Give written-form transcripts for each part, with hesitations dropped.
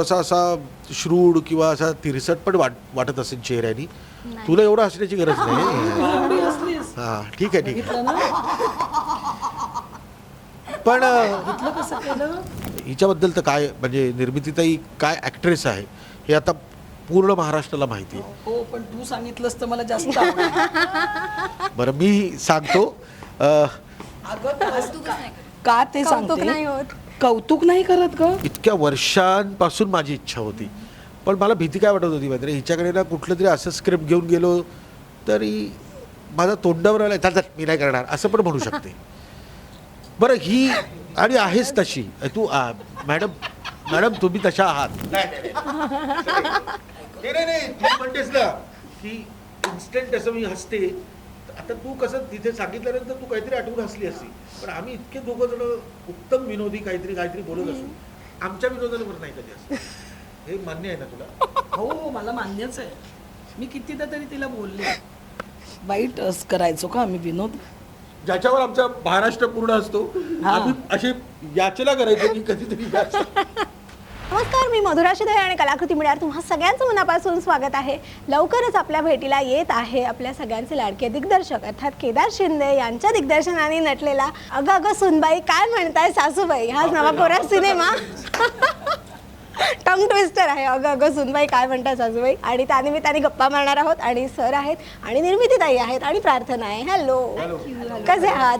असा असा श्रूड किंवा असा तिरसट पण वाटत असेल चेहऱ्यानी. तुला एवढं हसण्याची गरज नाही. हा ठीक आहे ठीक आहे. पण हिच्याबद्दल तर काय म्हणजे निर्मितीताई काय ॲक्ट्रेस आहे हे आता पूर्ण महाराष्ट्राला माहिती आहे. हो पण तू सांगितलंस तर मला जास्त आवडेल. बरं मी सांगतो. का ते कौतुक नाही सांगते होत. कौतुक नाही करत ग. इतक्या वर्षांपासून माझी इच्छा होती, पण मला भीती काय वाटत होती माहिती आहे, हिच्याकडे ना कुठलं तरी असं स्क्रिप्ट घेऊन गेलो तरी माझा तोंडावर आला चाल मी नाही करणार असं पण म्हणू शकते. बरं ही आणि आहेच तशी तू मॅडम मॅडम तुम्ही तशा आहात. नाही तू म्हणतेस ना की इन्स्टंट असं मी हसते. आता तू कसं तिथे सांगितल्यानंतर तू काहीतरी आठवून हसली असती, पण आम्ही इतके दोघं जण उत्तम विनोदी काहीतरी बोलत असू. आमच्या विनोदावर नाही कधी असं. हे मान्य आहे ना तुला? हो मला मान्यच आहे. मी कितीदा तरी तिला बोलले वाईट करायचो का आम्ही विनोद ज्याच्यावर आमचा महाराष्ट्र पूर्ण असतो. आम्ही असे याचना करायचो की कधीतरी नमस्कार, मी मधुरा शिधे आणि कलाकृती मीडियावर तुम्हा सगळ्यांचं मनापासून स्वागत आहे. लवकरच आपल्या भेटीला येत आहे आपल्या सगळ्यांचे लाडके दिग्दर्शक अर्थात केदार शिंदे यांच्या दिग्दर्शनाने नटलेला अगं अगं सुनबाई काय म्हणताय सासूबाई हा नवा कोरा सिनेमा. टंग ट्विस्टर आहे अगं अगं सुनबाई काय म्हणताय सासूबाई. आणि त्यानिमित्ताने गप्पा मारणार आहोत आणि सर आहेत आणि निर्मितीताई आहेत आणि प्रार्थना आहे. हॅलो, कसे आहात?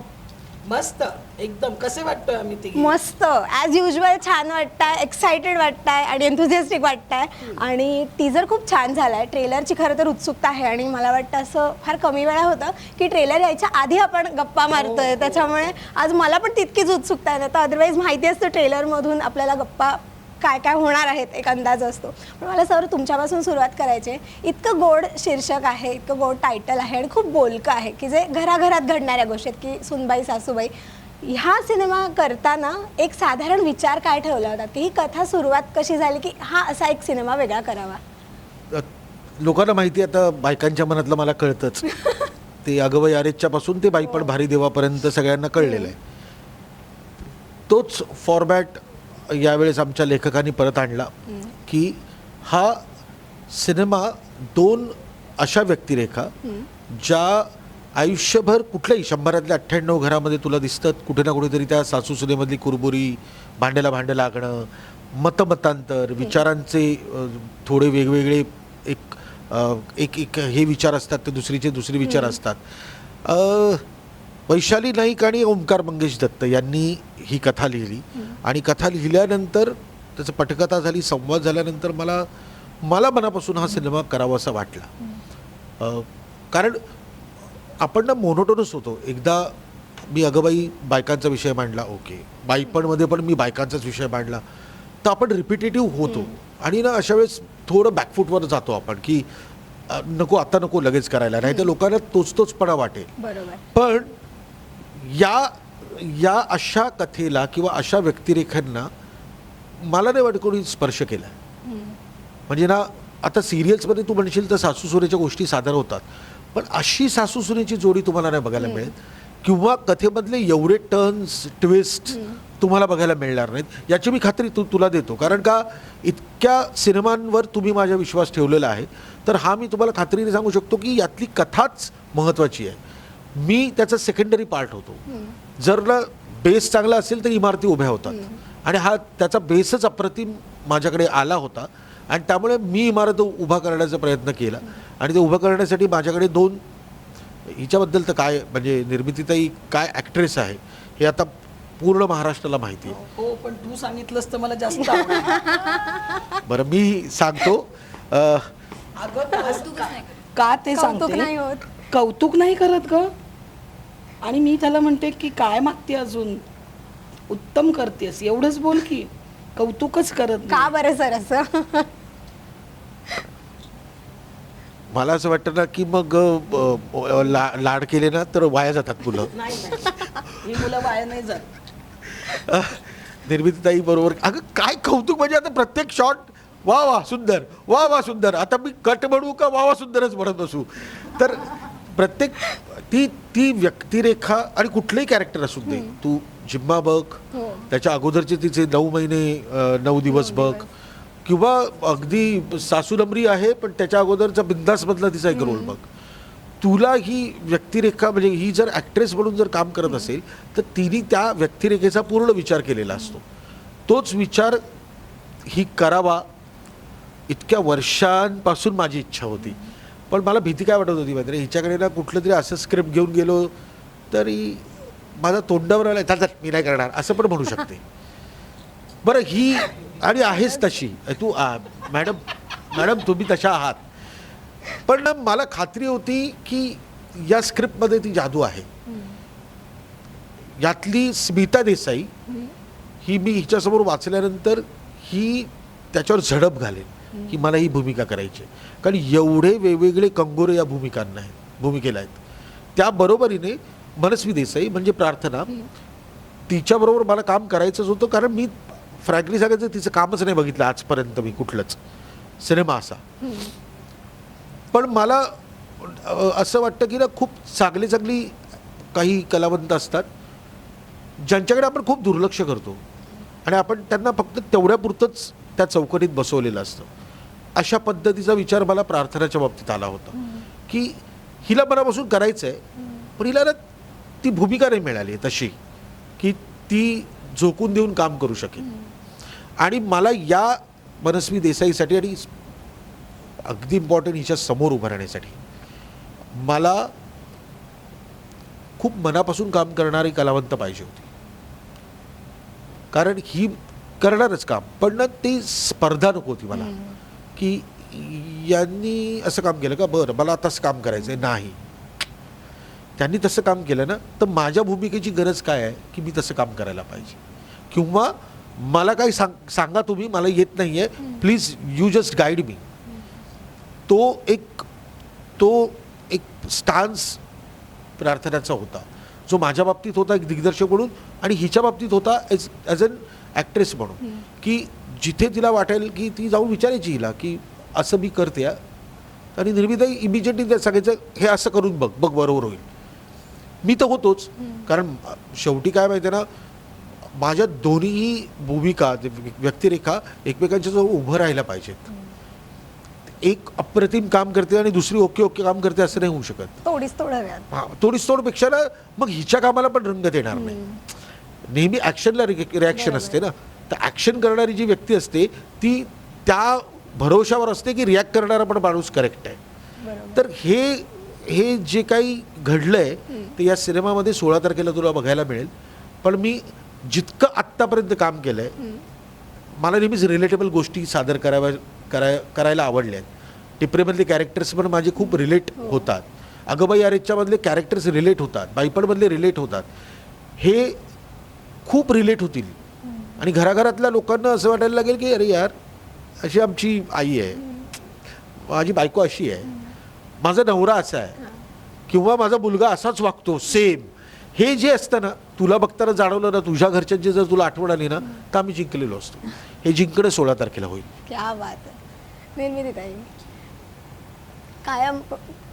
मस्त एकदम. कसे वाटतोय आम्ही तिघी? मस्त ॲज युजल. छान वाटताय, एक्सायटेड वाटताय आणि एन्थुझियास्टिक वाटताय. आणि टीजर खूप छान झालाय. ट्रेलरची खरं तर उत्सुकता आहे आणि मला वाटतं असं फार कमी वेळा होतं की ट्रेलर यायच्या आधी आपण गप्पा मारतोय. त्याच्यामुळे आज मला पण तितकीच उत्सुकता आहे. तर अदरवाईज माहिती असतं ट्रेलरमधून आपल्याला गप्पा काय काय होणार आहेत एक अंदाज असतो. पण मला सर तुमच्यापासून सुरुवात करायची आहे. इतकं गोड शीर्षक आहे, इतकं गोड टायटल आहे आणि खूप बोलकं आहे की जे घराघरात घडणाऱ्या गोष्टी आहेत की सुनबाई सासूबाई. ह्या सिनेमा करताना एक साधारण विचार काय ठेवला होता की ही कथा सुरुवात कशी झाली की हा असा एक सिनेमा वेगळा करावा? लोकांना माहिती आहे आता बायकांच्या मनातलं मला कळतंच. ते अगवय अरेच्या पासून ते बाई पण भारी देवापर्यंत सगळ्यांना कळलेलं आहे. तोच फॉर्मॅट यावेळेस आमच्या लेखकांनी परत आणला की हा सिनेमा दोन अशा व्यक्तिरेखा ज्या आयुष्यभर कुठल्याही 100तल्या 98 घरामध्ये तुला दिसतात कुठे ना कुठेतरी त्या सासू सुनेमधली कुरबुरी, भांड्याला भांडं लागणं, मतमतांतर, विचारांचे थोडे वेगवेगळे एक एक हे विचार असतात ते दुसरीचे दुसरे विचार असतात. वैशाली नाईक आणि ओमकार मंगेश दत्त यांनी ही कथा लिहिली आणि कथा लिहिल्यानंतर त्याचं पटकथा झाली, संवाद झाल्यानंतर मला मनापासून हा सिनेमा करावासा वाटला. कारण आपण ना मोनोटोनस होतो. एकदा मी अगबाई बायकांचा विषय मांडला, ओके, बाईपणमध्ये पण मी बायकांचाच विषय मांडला, तर आपण रिपिटेटिव्ह होतो आणि ना अशा वेळेस थोडं बॅकफूटवर जातो आपण की नको आता नको लगेच करायला, नाही तर लोकांना तोचपणा वाटेल. बरोबर. पण या अशा कथेला किंवा अशा व्यक्तिरेखांना मला नाही वाटत कोणी स्पर्श केला. म्हणजे ना आता सिरियल्समध्ये तू म्हणशील तर सासू सुनेच्या गोष्टी सादर होतात, पण अशी सासू सुनेची जोडी तुम्हाला नाही बघायला मिळेल किंवा कथेमधले एवढे टर्न्स ट्विस्ट तुम्हाला बघायला मिळणार नाहीत याची मी खात्री तुला देतो. कारण का इतक्या सिनेमांवर तुम्ही माझा विश्वास ठेवलेला आहे, तर हा मी तुम्हाला खात्रीने सांगू शकतो की यातली कथाच महत्त्वाची आहे. मी त्याचा सेकंडरी पार्ट होतो. जर ना बेस चांगला असेल तर इमारती उभ्या होतात आणि हा त्याचा बेसच अप्रतिम माझ्याकडे आला होता आणि त्यामुळे मी इमारत उभा करण्याचा प्रयत्न केला आणि ते उभं करण्यासाठी माझ्याकडे दोन हिच्याबद्दल तर काय म्हणजे निर्मितीताई काय ॲक्ट्रेस आहे हे आता पूर्ण महाराष्ट्राला माहिती आहे. हो पण तू सांगितलंस तर मला जास्त आवडेल. बरं मी सांगतो. का ते कौतुक नाही सांगते होत. कौतुक नाही करत ग. आणि मी त्याला म्हणते की काय मागते अजून, उत्तम करतेस एवढंच बोल की कौतुकच करत नाही. का बरं सर असं? मला असं वाटतं ना की मग लाड केले ना तर वाया जातात मुलं. नाही ही मुलं वाया नाही जात. निर्मितीताई बरोबर. अगं काय कौतुक म्हणजे आता प्रत्येक शॉट वा वा सुंदर, वा वा सुंदर. आता मी कट म्हणू का वा वा सुंदरच म्हणत बसू? तर प्रत्येक ती व्यक्तिरेखा आणि कुठलंही कॅरेक्टर असू दे, तू जिम्मा बघ, त्याच्या अगोदरचे तिचे 9 महिने 9 दिवस बघ, किंवा अगदी सासू नमरी आहे पण त्याच्या अगोदरचा बिंदासमधला तिचा एक रोल बघ. तुला ही व्यक्तिरेखा म्हणजे ही जर ॲक्ट्रेस म्हणून जर काम करत असेल तर तिने त्या व्यक्तिरेखेचा पूर्ण विचार केलेला असतो. तोच विचार ही करावा इतक्या वर्षांपासून माझी इच्छा होती. पण मला भीती काय वाटत होती माहिती आहे, हिच्याकडे ना कुठलं तरी असं स्क्रिप्ट घेऊन गेलो तरी माझा तोंडावर आला चालतात मी नाही करणार असं पण म्हणू शकते. बरं ही आणि आहेच तशी तू मॅडम तुम्ही तशा आहात. पण ना मला खात्री होती की या स्क्रिप्टमध्ये ती जादू आहे. यातली स्मिता देसाई ही मी हिच्यासमोर वाचल्यानंतर ही त्याच्यावर झडप घालेल की मला ही भूमिका करायची आहे. कारण एवढे वेगवेगळे कंगोरे या भूमिकेला आहेत. त्याबरोबरीने मनस्वी देसाई म्हणजे प्रार्थना तिच्याबरोबर मला काम करायचंच होतं. कारण मी फ्रँकली सांगायचं तिचं कामच नाही बघितलं आजपर्यंत मी कुठलंच सिनेमा असा. पण मला असं वाटतं की ना खूप चांगली काही कलावंत असतात ज्यांच्याकडे आपण खूप दुर्लक्ष करतो आणि आपण त्यांना फक्त तेवढ्यापुरतंच त्या चौकटीत बसवलेलं असतं. अशा पद्धतीचा विचार मला प्रार्थनाच्या बाबतीत आला होता की हिला मनापासून करायचं आहे पण हिला ना ती भूमिका नाही मिळाली तशी की ती झोकून देऊन काम करू शकेल. आणि मला या मनस्वी देसाईसाठी आणि अगदी इम्पॉर्टंट हिच्या समोर उभं राहण्यासाठी मला खूप मनापासून काम करणारी कलावंत पाहिजे होती. कारण ही करणारच काम पण ना ती स्पर्धा नको होती मला की यांनी असं काम केलं का बरं मला तसं काम करायचं आहे. नाही त्यांनी तसं काम केलं ना तर माझ्या भूमिकेची गरज काय आहे की मी तसं काम करायला पाहिजे. किंवा मला काही सांगा तुम्ही मला येत नाही आहे प्लीज यू जस्ट गाईड मी. तो एक स्टान्स प्रार्थनाचा होता जो माझ्या बाबतीत होता एक दिग्दर्शक म्हणून आणि हिच्या बाबतीत होता ॲज अन ॲक्ट्रेस म्हणून की जिथे तिला वाटेल की ती जाऊन विचारायची हिला की असं मी करते आणि निर्मिताई इमिजिएटली सांगायचं हे असं करून बघ बरोबर होईल. मी तर होतोच कारण शेवटी काय माहिती आहे ना माझ्या दोन्हीही भूमिका व्यक्तिरेखा एकमेकांच्या जवळ उभं राहायला पाहिजेत. एक अप्रतिम काम करते आणि दुसरी ओके काम करते असं नाही होऊ शकत. तोडीस तोडपेक्षा ना मग हिच्या कामाला पण रंगत येणार नाही. नेहमी ॲक्शनला रिॲक्शन असते ना तर ॲक्शन करणारी जी व्यक्ती असते ती त्या भरोशावर असते की रिॲक्ट करणारा पण माणूस करेक्ट आहे. तर हे जे काही घडलं आहे ते या सिनेमामध्ये 16 तारखेला तुला बघायला मिळेल. पण मी जितकं आत्तापर्यंत काम केलं आहे मला नेहमीच रिलेटेबल गोष्टी सादर करायला आवडल्या आहेत. टिपरेमधले कॅरेक्टर्स पण माझे खूप रिलेट होतात. अगबाई यारेच्यामधले कॅरेक्टर्स रिलेट होतात. बाईपणमधले रिलेट होतात. हे खूप रिलेट होतील आणि घराघरातल्या लोकांना असं वाटायला लागेल की अरे यार अशी आमची आई आहे माझी बायको अशी आहे माझा नवरा असा आहे किंवा माझा मुलगा असाच वागतो सेम. हे जे असतं ना तुला बघताना जाणवलं ना तुझ्या घरच्यांची जर तुला आठवण आली ना तर आम्ही जिंकलेलो असतो. हे जिंकणं 16 तारखेला होईल. क्या बात आहे. निर्मितीताई कायम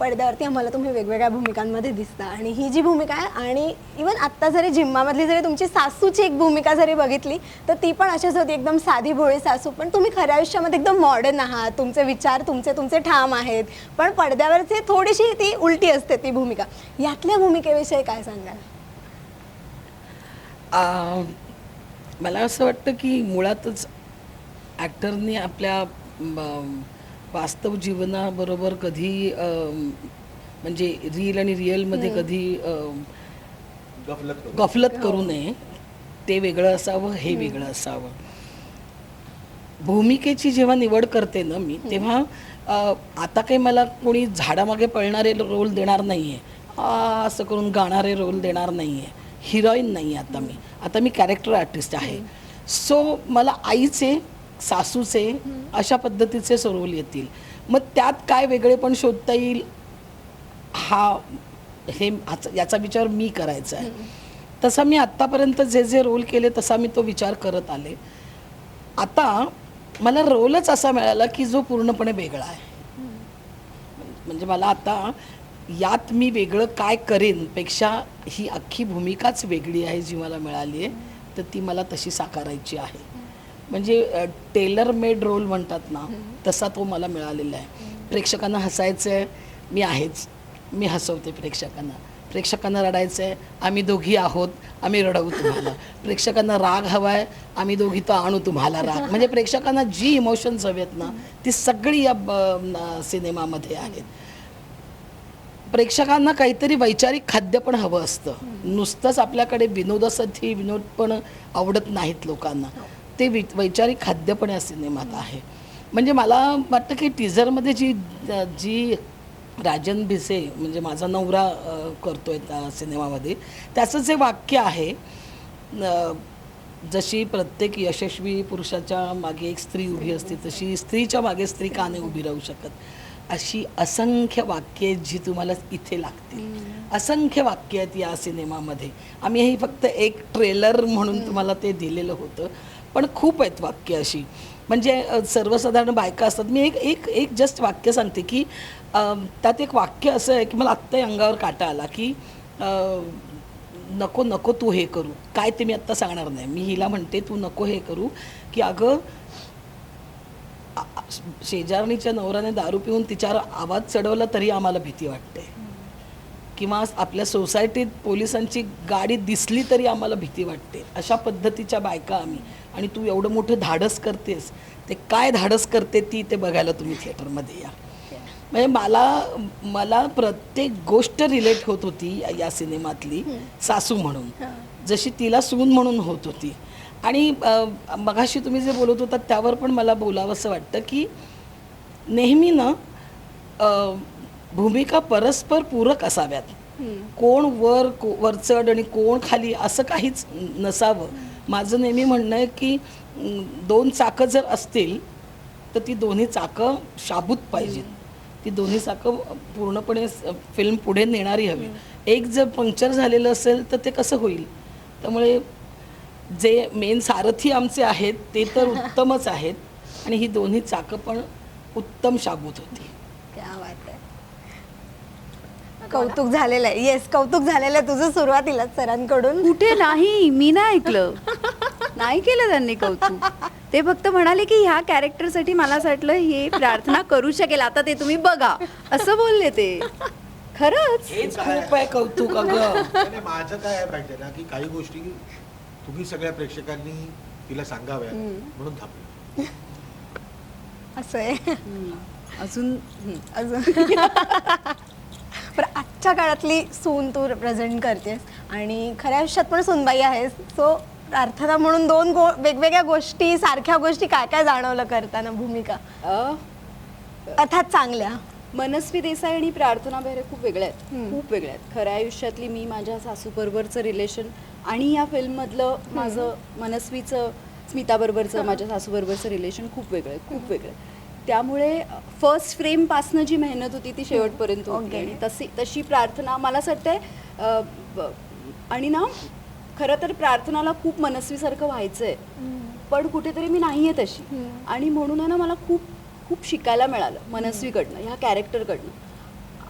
पडद्यावरती आम्हाला तुम्ही वेगवेगळ्या भूमिकांमध्ये दिसता आणि ही जी भूमिका आहे आणि इवन आत्ता जरी जिम्मामधली जरी तुमची सासूची एक भूमिका जरी बघितली तर ती पण अशीच होती एकदम साधी भोळी सासू. पण तुम्ही खऱ्या आयुष्यामध्ये एकदम मॉडर्न आहात. तुमचे विचार तुमचे ठाम आहेत पण पडद्यावरची थोडीशी ती उलटी असते ती भूमिका. यातल्या भूमिकेविषयी काय सांगाल? मला असं वाटतं की मुळातच ॲक्टरनी आपल्या वास्तव जीवनाबरोबर कधी म्हणजे रील आणि रिअलमध्ये कधी गफलत करू नये. ते वेगळं असावं हे वेगळं असावं. भूमिकेची जेव्हा निवड करते ना मी तेव्हा आता काही मला कोणी झाडामागे पळणारे रोल देणार नाही आहे असं करून गाणारे रोल देणार नाही आहे. हिरोईन नाही आहे आता मी कॅरेक्टर आर्टिस्ट आहे. सो मला आईचे सासूचे अशा पद्धतीचे रोल येतील. मग त्यात काय वेगळेपण शोधता येईल याचा विचार मी करायचा आहे. तसा मी आत्तापर्यंत जे रोल केले तसा मी तो विचार करत आले. आता मला रोलच असा मिळाला की जो पूर्णपणे वेगळा आहे. म्हणजे मला आता यात मी वेगळं काय करेन पेक्षा ही अख्खी भूमिकाच वेगळी आहे जी मला मिळाली आहे तर ती मला तशी साकारायची आहे. म्हणजे टेलर मेड रोल म्हणतात ना, तसा तो मला मिळालेला आहे. प्रेक्षकांना हसायचं आहे, मी आहेच, मी हसवते प्रेक्षकांना. प्रेक्षकांना रडायचं आहे, आम्ही दोघी आहोत, आम्ही रडवू तुम्हाला. प्रेक्षकांना राग हवा आहे, आम्ही दोघी तर आणू तुम्हाला राग. म्हणजे प्रेक्षकांना जी इमोशन्स हवी आहेत ना, ती सगळी या सिनेमामध्ये आहेत. प्रेक्षकांना काहीतरी वैचारिक खाद्य पण हवं असतं. नुसतंच आपल्याकडे विनोदासाठी विनोद पण आवडत नाहीत लोकांना. ते वैचारिक खाद्य पण या सिनेमात आहे. म्हणजे मला वाटतं की टीझरमध्ये जी राजन भिसे म्हणजे माझा नवरा करतोय त्या सिनेमामध्ये, त्याचं जे वाक्य आहे, जशी प्रत्येक यशस्वी पुरुषाच्या मागे एक स्त्री उभी असते, तशी स्त्रीच्या मागे स्त्री का नाही उभी राहू शकत, अशी असंख्य वाक्ये जी तुम्हाला इथे लागतील. असंख्य वाक्य आहेत या सिनेमामध्ये. आम्ही हे फक्त एक ट्रेलर म्हणून तुम्हाला ते दिलेलं होतं, पण खूप आहेत वाक्य अशी. म्हणजे सर्वसाधारण बायका असतात. मी एक जस्ट वाक्य सांगते की त्यात एक वाक्य असं आहे की मला आत्ताही अंगावर काटा आला की नको नको तू हे करू. काय ते मी आत्ता सांगणार नाही. मी हिला म्हणते तू नको हे करू, की अगं शेजारणीच्या नवऱ्याने दारू पिऊन तिच्यावर आवाज चढवला तरी आम्हाला भीती वाटते, किंवा आपल्या सोसायटीत पोलिसांची गाडी दिसली तरी आम्हाला भीती वाटते. अशा पद्धतीच्या बायका आम्ही. आणि तू एवढं मोठं धाडस करतेस, ते काय धाडस करते ती ते बघायला तुम्ही थिएटरमध्ये या. म्हणजे मला प्रत्येक गोष्ट रिलेट होत होती या सिनेमातली, सासू म्हणून जशी तिला सून म्हणून होत होती. आणि मगाशी तुम्ही जे बोलत होता त्यावर पण मला बोलावंसं वाटतं की नेहमी ना भूमिका परस्पर पूरक असाव्यात. कोण वरचढ आणि कोण खाली असं काहीच नसावं. माझं नेहमी म्हणणं आहे की 2 चाकं जर असतील तर ती दोन्ही चाकं शाबूत पाहिजेत. ती दोन्ही चाकं पूर्णपणे फिल्म पुढे नेणारी हवी. एक जर पंक्चर झालेलं असेल तर ते कसं होईल. त्यामुळे जे मेन सारथी आमचे आहेत ते तर उत्तमच आहेत, आणि ही दोन्ही चाकं पण उत्तम शाबूत होती. क्या बात आहे. कौतुक झालेलं आहे. येस, कौतुक झालेलं आहे तुझं सुरुवातीला सरांकडून. कुठे नाही, मी नाही ऐकलं, नाही केलं त्यांनी कौतुक. ते फक्त म्हणाले की ह्या कॅरेक्टरसाठी मला असं वाटलं हे प्रार्थना करू शकेल, आता ते तुम्ही बघा, असं बोलले ते. खरंच हेच खूप आहे कौतुक. अगं आणि माझं काय आहे पाहिजे ना, की काही गोष्टी तुम्ही सगळ्या प्रेक्षकांनी तिला सांगाव्या म्हणून थांबलो. असं आहे. अजून अजून पण आजच्या काळातली सून तू रिप्रेझेंट करतेस आणि खऱ्या आयुष्यात पण सूनबाई आहेस. सो प्रार्थना म्हणून 2 वेगवेगळ्या गोष्टी, सारख्या गोष्टी काय काय जाणवलं करताना भूमिका, अर्थात चांगल्या? मनस्वी देसाई आणि प्रार्थना बेहरे खूप वेगळ्या आहेत, खूप वेगळ्या आहेत. खऱ्या आयुष्यातली मी माझ्या सासूबरोबरचं रिलेशन आणि या फिल्ममधलं माझं मनस्वीचं स्मिताबरोबरचं माझ्या सासूबरोबरचं रिलेशन खूप वेगळं आहे, खूप वेगळं आहे. त्यामुळे फर्स्ट फ्रेमपासनं जी मेहनत होती ती शेवटपर्यंत होती. आणि तशी प्रार्थना मला असं वाटतंय. आणि ना खरं तर प्रार्थनाला खूप मनस्वीसारखं व्हायचं आहे, पण कुठेतरी मी नाही आहे तशी. आणि म्हणून आहे ना मला खूप खूप शिकायला मिळालं मनस्वीकडनं, ह्या कॅरेक्टरकडनं.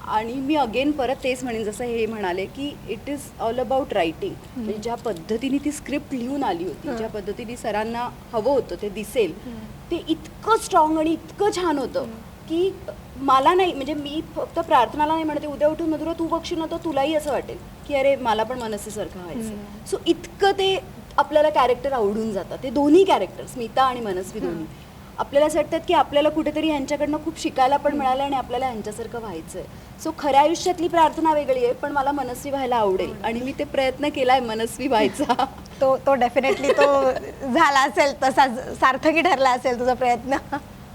आणि मी अगेन परत तेच म्हणेन जसं हे म्हणाले की it is all about writing. म्हणजे ज्या पद्धतीने ती स्क्रिप्ट लिहून आली होती, ज्या पद्धतीने सरांना हवं होतं ते दिसेल, ते इतकं स्ट्रॉंग आणि इतकं छान होतं की मला नाही, म्हणजे मी फक्त प्रार्थनाला नाही म्हणते, उद्या उठून मधुरा तू बघशील ना तर तुलाही असं वाटेल की अरे मला पण मनस्वीसारखं व्हायचं. सो इतकं ते आपल्याला कॅरेक्टर आवडून जातात. ते दोन्ही कॅरेक्टर स्मिता आणि मनस्वी दोन्ही आपल्याला असं वाटतात की आपल्याला कुठेतरी यांच्याकडनं खूप शिकायला पण मिळालं आणि आपल्याला यांच्यासारखं व्हायचं आहे. सो खऱ्या आयुष्यातली प्रार्थना वेगळी आहे, पण मला मनस्वी व्हायला आवडेल आणि मी ते प्रयत्न केलाय मनस्वी व्हायचा. तो डेफिनेटली तो झाला असेल, तसा सार्थकी ठरला असेल तुझा प्रयत्न.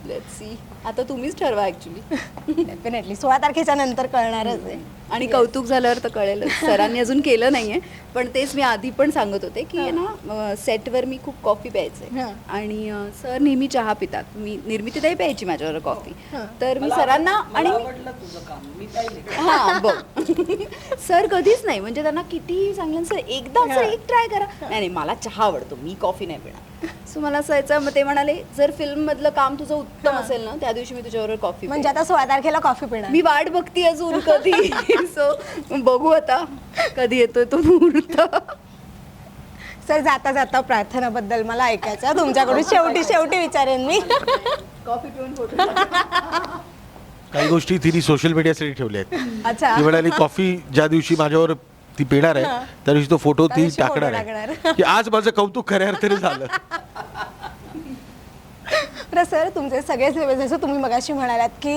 लेट्स सी, आता तुम्हीच ठरवा ॲक्च्युली. डेफिनेटली 16 तारखेच्या नंतर कळणारच आहे. आणि कौतुक झाल्यावर तर कळेल. सरांनी अजून केलं नाहीये, पण तेच मी आधी पण सांगत होते की ना सेटवर मी खूप कॉफी प्यायचे आणि सर नेहमी चहा पितात. मी निर्मितीताई प्यायची माझ्यावर कॉफी. तर मी सरांना आणि आवडलं तुझं काम, मी काय लिहिलं? हां बघ सर कधीच नाही, म्हणजे त्यांना किती सांगितलं सर एकदा सर एक ट्राय करा. नाही मला चहा आवडतो, मी कॉफी नाही पिणार. सो मला असायचं. मग ते म्हणाले जर फिल्म मधलं काम तुझं उत्तम असेल ना त्या दिवशी मी तुझ्याबरोबर कॉफी. म्हणजे आता 16 तारखेला कॉफी पिणार. मी वाट बघते अजून कधी. सो बघू आता कधी येतोय तो मुहूर्त. सर जाता जाता प्रार्थनाबद्दल मला ऐकायचं आहे तुमच्याकडून. शेवटी विचारेन मी. कॉफी पिऊन फोटो काही गोष्टी तिने सोशल मीडियासाठी ठेवल्या आहेत. अच्छा. ती म्हणाली कॉफी ज्या दिवशी माझ्यावर ती पिणार आहे त्या दिवशी तो फोटो त्या ती दिवशी फोटो टाकणार टाकणार. आहे की आज माझं कौतुक खऱ्या अर्थाने झालं. तर सर तुमचे सगळेच जसं तुम्ही मगाशी म्हणालात की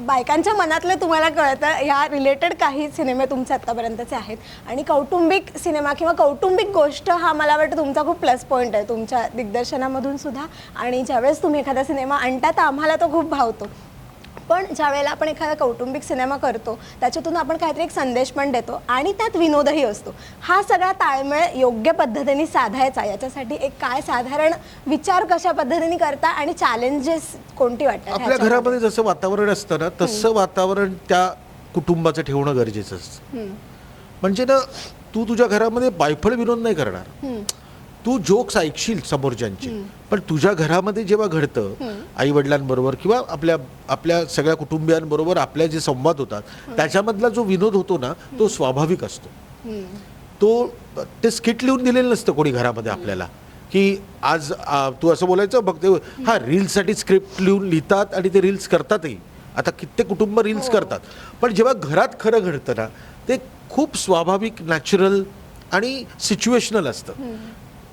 बायकांच्या मनातलं तुम्हाला कळतं, ह्या रिलेटेड काही सिनेमे तुमचे आत्तापर्यंतचे आहेत. आणि कौटुंबिक सिनेमा किंवा कौटुंबिक गोष्ट हा मला वाटतं तुमचा खूप प्लस पॉईंट आहे तुमच्या दिग्दर्शनामधून सुद्धा. आणि ज्यावेळेस तुम्ही एखादा सिनेमा आणता तर आम्हाला तो खूप भावतो. पण ज्यावेळेला आपण एखादा कौटुंबिक सिनेमा करतो त्याच्यातून आपण काहीतरी एक संदेश पण देतो आणि त्यात विनोदही असतो. हा सगळा ताळमेळ योग्य पद्धतीने साधायचा, याच्यासाठी एक काय साधारण विचार कशा पद्धतीने करता आणि चॅलेंजेस कोणती वाटतात? आपल्या घरामध्ये जसं वातावरण असतं ना तसं वातावरण त्या कुटुंबाचं ठेवणं गरजेचं असतं. म्हणजे ना तू तुझ्या घरामध्ये बायफळ विनोद नाही करणार, तू जोक्स ऐकशील समोरच्यांचे, पण तुझ्या घरामध्ये जेव्हा घडतं आई वडिलांबरोबर किंवा आपल्या सगळ्या कुटुंबियांबरोबर आपल्या जे संवाद होतात त्याच्यामधला जो विनोद होतो ना तो स्वाभाविक असतो. ते स्किट लिहून दिलेलं नसतं कोणी घरामध्ये आपल्याला की आज तू असं बोलायचं बघ ते हा रील्ससाठी स्क्रिप्ट लिहून लिहितात आणि ते रील्स करतातही. आता कित्येक कुटुंब रील्स करतात, पण जेव्हा घरात खरं घडतं ना ते खूप स्वाभाविक, नॅचरल आणि सिच्युएशनल असतं.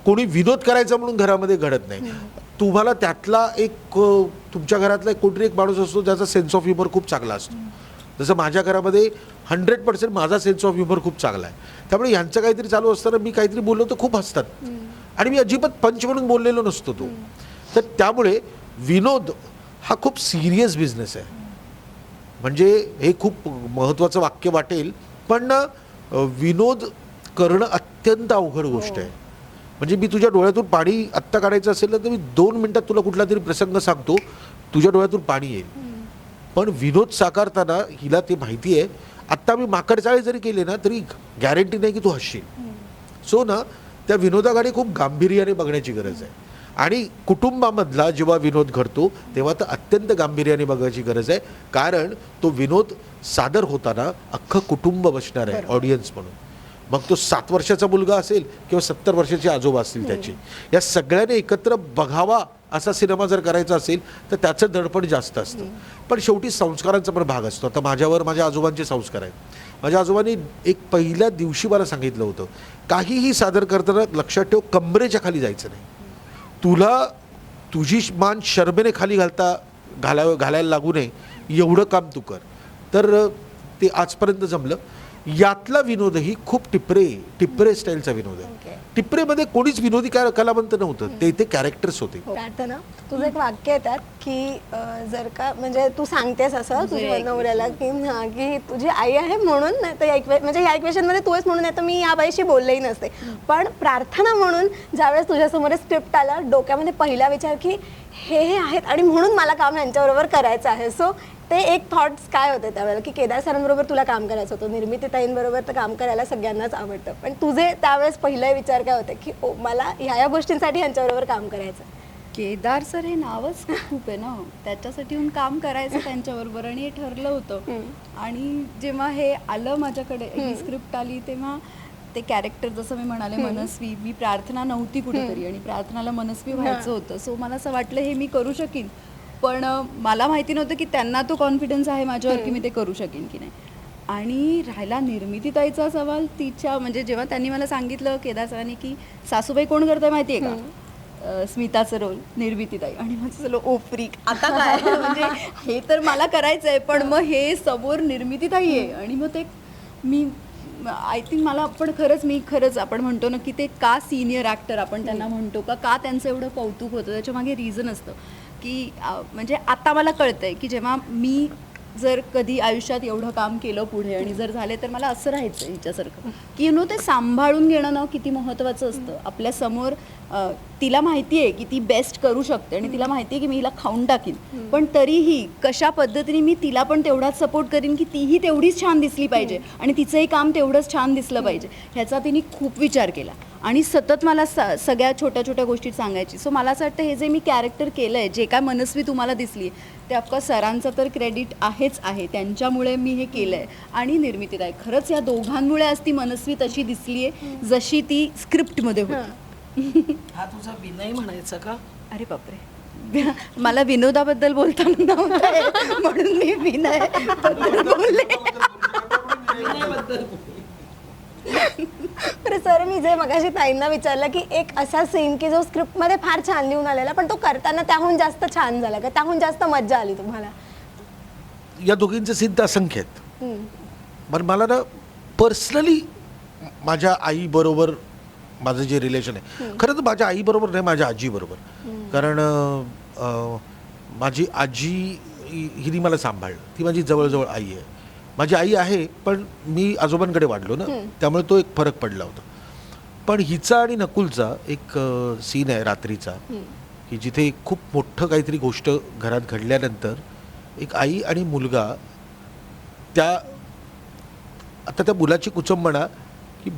कोणी विनोद करायचा म्हणून घरामध्ये घडत नाही. तुम्हाला त्यातला एक तुमच्या घरातला कोणतरी एक माणूस असतो ज्याचा सेन्स ऑफ ह्युमर खूप चांगला असतो. जसं माझ्या घरामध्ये 100% माझा सेन्स ऑफ ह्युमर खूप चांगला आहे. त्यामुळे यांचं काहीतरी चालू असताना मी काहीतरी बोललो तर खूप हसतात आणि मी अजिबात पंच म्हणून बोललेलो नसतो तो. तर त्यामुळे विनोद हा खूप सिरियस बिझनेस आहे. म्हणजे हे खूप महत्त्वाचं वाक्य वाटेल, पण विनोद करणं अत्यंत अवघड गोष्ट आहे. म्हणजे मी तुझ्या डोळ्यातून पाणी आत्ता काढायचं असेल ना तर मी 2 मिनिटात तुला कुठला तरी प्रसंग सांगतो, तुझ्या डोळ्यातून पाणी येईल. पण विनोद साकारताना हिला ते माहिती आहे, आत्ता मी माकडचाळे जरी केले ना तरी गॅरंटी नाही की तू हसशील. सो ना त्या विनोदाकडे खूप गांभीर्याने बघण्याची गरज आहे. आणि कुटुंबामधला जेव्हा विनोद घडतो तेव्हा तर अत्यंत गांभीर्याने बघायची गरज आहे, कारण तो विनोद सादर होताना अख्खं कुटुंब बसणार आहे ऑडियन्स म्हणून. मग तो 7 वर्षाचा मुलगा असेल किंवा 70 वर्षाचे आजोबा असतील त्याचे, या सगळ्याने एकत्र बघावा असा सिनेमा जर करायचा असेल तर त्याचं दडपण जास्त असतं. पण शेवटी संस्कारांचा पण भाग असतो. आता माझ्यावर माझ्या आजोबांचे संस्कार आहेत. माझ्या आजोबांनी एक पहिल्या दिवशी मला सांगितलं होतं, काहीही सादर करताना लक्षात ठेव कमरेच्या खाली जायचं नाही. तुला तुझी मान शरमेने खाली घालायला लागू नये एवढं काम तू कर. तर ते आजपर्यंत जमलं. यातला विनोदही खूप टिपरे स्टाईलचा विनोद आहे. टिपरेमध्ये कोणीच विनोदी कलावंत नव्हतं, ते कॅरेक्टर्स होते. प्रार्थना, तुझं एक वाक्य येतात की जर का म्हणजे तू सांगतेस असं तुझ्या नवऱ्याला की तुझी आई आहे म्हणून, नाही तर म्हणजे या इक्वेशनमध्ये तू आहेस म्हणून, नाही तर मी या बाईशी बोललेही नसते. पण प्रार्थना म्हणून ज्यावेळेस तुझ्यासमोर स्क्रिप्ट आलं डोक्यामध्ये पहिला विचार की हे आहेत आणि म्हणून मला काम यांच्याबरोबर करायचं आहे. सो ते एक थॉट्स काय होते त्यावेळेला की केदार सरांबरोबर तुला काम करायचं होतं, निर्मितीताईंबरोबर तर काम करायला सगळ्यांनाच आवडतं, पण तुझे त्यावेळेस पहिले विचार काय होते की ओ मला ह्या गोष्टींसाठी यांच्याबरोबर काम करायचं? केदार सर हे नावच खूप आहे ना, त्याच्यासाठी येऊन काम करायचं त्यांच्याबरोबर आणि हे ठरलं होतं. आणि जेव्हा हे आलं माझ्याकडे, ही स्क्रिप्ट आली, तेव्हा ते कॅरेक्टर जसं मी म्हणाले मनस्वी, मी प्रार्थना नव्हती कुठेतरी आणि प्रार्थनाला मनस्वी व्हायचं होतं. सो मला असं वाटलं हे मी करू शकीन, पण मला माहिती नव्हतं की त्यांना तो कॉन्फिडन्स आहे माझ्यावर की मी ते करू शकेन की नाही. आणि राहिला निर्मितीताईचा सवाल, तिच्या म्हणजे जेव्हा त्यांनी मला सांगितलं केदार सरांनी की सासूबाई कोण करताय माहिती आहे का, स्मिताचं रोल निर्मितीताई, आणि माझं चलो ओ फ्रीक आता काय म्हणजे हे तर मला करायचं आहे, पण मग हे समोर निर्मितीताई आहे. आणि मग ते मी आय थिंक मला पण मी खरंच आपण म्हणतो ना की ते का सिनियर ॲक्टर आपण त्यांना म्हणतो का त्यांचं एवढं कौतुक होतं, त्याच्यामागे रिझन असतं की म्हणजे आता मला कळतंय की जेव्हा मी जर कधी आयुष्यात एवढं काम केलं पुढे आणि जर झाले तर मला असं राहायचं हिच्यासारखं की ते सांभाळून घेणं ना किती महत्त्वाचं असतं. आपल्या समोर तिला माहिती आहे की ती बेस्ट करू शकते आणि तिला माहिती आहे की मी हिला खाऊन टाकीन, पण तरीही कशा पद्धतीने मी तिला पण तेवढाच सपोर्ट करीन की तीही तेवढीच छान दिसली पाहिजे आणि तिचंही काम तेवढंच छान दिसलं पाहिजे, ह्याचा तिने खूप विचार केला आणि सतत मला सगळ्या छोट्या छोट्या गोष्टी सांगायची. सो मला असं वाटतं हे जे मी कॅरेक्टर केलं आहे, जे काय मनस्वी तुम्हाला दिसली ते अफकोर्स सरांचं तर क्रेडिट आहेच आहे, त्यांच्यामुळे मी हे केलं आहे. आणि निर्मितीताई, खरंच या दोघांमुळे आज ती मनस्वी तशी दिसली आहे जशी ती स्क्रिप्टमध्ये होती. हा तुझा विनय म्हणायचा का? अरे बापरे, मला विनोदाबद्दल बोलताना नव्हतं येत, म्हणून मी विनय बद्दल बोलले. तर सर, मी जे मगाशी ताईंना विचारलं की एक असा सीन की जो स्क्रिप्टमध्ये फार छान लिहून आलेला, पण तो करताना त्याहून जास्त छान झाला का, त्याहून जास्त मज्जा आली तुम्हाला? या दोघींचे सिद्ध असंख्य आहेत. हम्म. पण मला ना पर्सनली माझ्या आईबरोबर माझं जे रिलेशन आहे, खरं तर माझ्या आईबरोबर नाही, माझ्या आजीबरोबर. कारण माझी आजी हिने मला सांभाळलं, ती माझी जवळजवळ आई आहे. माझी आई आहे, पण मी आजोबांकडे वाढलो ना, त्यामुळे तो एक फरक पडला होता. पण हिचा आणि नकुलचा एक सीन आहे रात्रीचा, की जिथे खूप मोठं काहीतरी गोष्ट घरात घडल्यानंतर एक आई आणि मुलगा आता त्या मुलाची कुचंबणा की